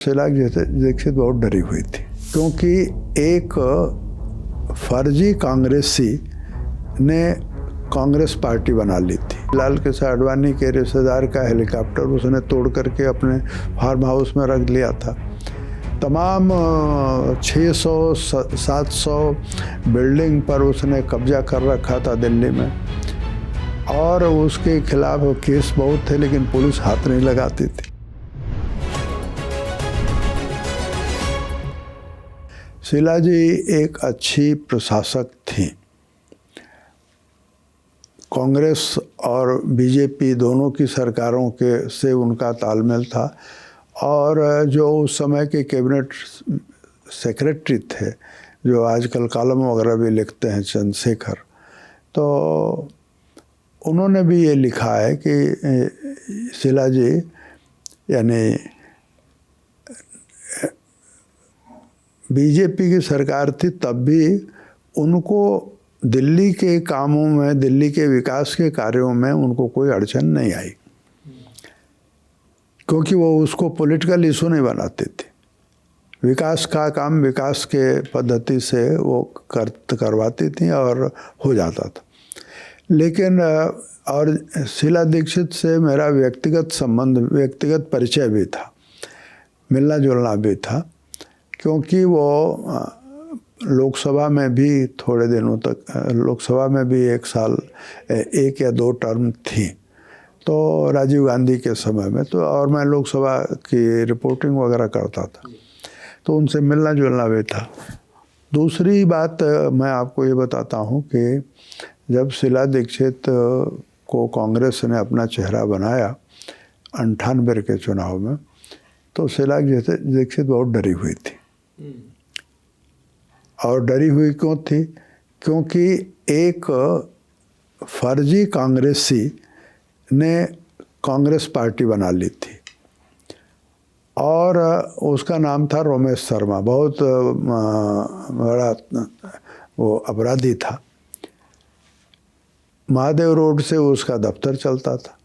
शीला दीक्षित बहुत डरी हुई थी क्योंकि एक फर्जी कांग्रेसी ने कांग्रेस पार्टी बना ली थी। लाल कृष्ण आडवाणी के रिश्तेदार का हेलीकॉप्टर उसने तोड़ करके अपने फार्म हाउस में रख लिया था। तमाम 600-700 बिल्डिंग पर उसने कब्जा कर रखा था दिल्ली में और उसके खिलाफ केस बहुत थे, लेकिन पुलिस हाथ नहीं लगाती थी। शीला जी एक अच्छी प्रशासक थी। कांग्रेस और बीजेपी दोनों की सरकारों के से उनका तालमेल था और जो उस समय के कैबिनेट सेक्रेटरी थे, जो आजकल कॉलम वगैरह भी लिखते हैं, चंद्रशेखर, तो उन्होंने भी ये लिखा है कि शीला जी यानी बीजेपी की सरकार थी तब भी उनको दिल्ली के कामों में, दिल्ली के विकास के कार्यों में उनको कोई अड़चन नहीं आई, क्योंकि वो उसको पॉलिटिकल इशू नहीं बनाती थी। विकास का काम विकास के पद्धति से वो करवाती थी और हो जाता था। लेकिन और शीला दीक्षित से मेरा व्यक्तिगत संबंध, व्यक्तिगत परिचय भी था, मिलना जुलना भी था, क्योंकि वो लोकसभा में भी थोड़े दिनों तक, लोकसभा में भी 1 साल 1 या 2 टर्म थी, तो राजीव गांधी के समय में, तो और मैं लोकसभा की रिपोर्टिंग वगैरह करता था, तो उनसे मिलना जुलना भी था। दूसरी बात मैं आपको ये बताता हूँ कि जब शीला दीक्षित को कांग्रेस ने अपना चेहरा बनाया 98 के चुनाव में, तो शीला दीक्षित बहुत डरी हुई थी। और डरी हुई क्यों थी? क्योंकि एक फर्जी कांग्रेसी ने कांग्रेस पार्टी बना ली थी और उसका नाम था रमेश शर्मा। बहुत बड़ा वो अपराधी था। महादेव रोड से उसका दफ्तर चलता था।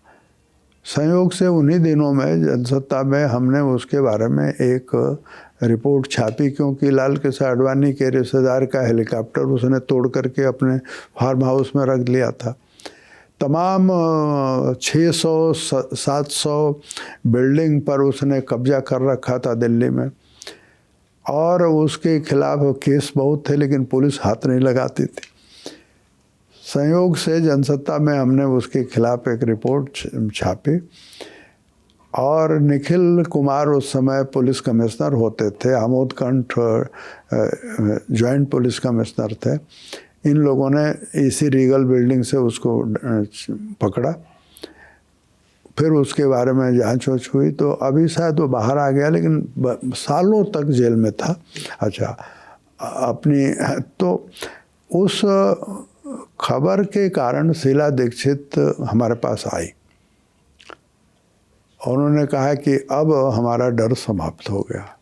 संयोग से उन्हीं दिनों में जनसत्ता में हमने उसके बारे में एक रिपोर्ट छापी, क्योंकि लाल कृष्ण आडवाणी के रिश्तेदार का हेलीकॉप्टर उसने तोड़ करके अपने फार्म हाउस में रख लिया था। तमाम 600-700 बिल्डिंग पर उसने कब्जा कर रखा था दिल्ली में और उसके खिलाफ केस बहुत थे, लेकिन पुलिस हाथ नहीं लगाती थी। संयोग से जनसत्ता में हमने उसके खिलाफ एक रिपोर्ट छापी और निखिल कुमार उस समय पुलिस कमिश्नर होते थे, आमोद कंठ जॉइंट पुलिस कमिश्नर थे। इन लोगों ने इसी रीगल बिल्डिंग से उसको पकड़ा। फिर उसके बारे में जांच हुई, तो अभी शायद वो बाहर आ गया, लेकिन सालों तक जेल में था। अच्छा, अपनी तो उस खबर के कारण शीला दीक्षित हमारे पास आई। उन्होंने कहा कि अब हमारा डर समाप्त हो गया।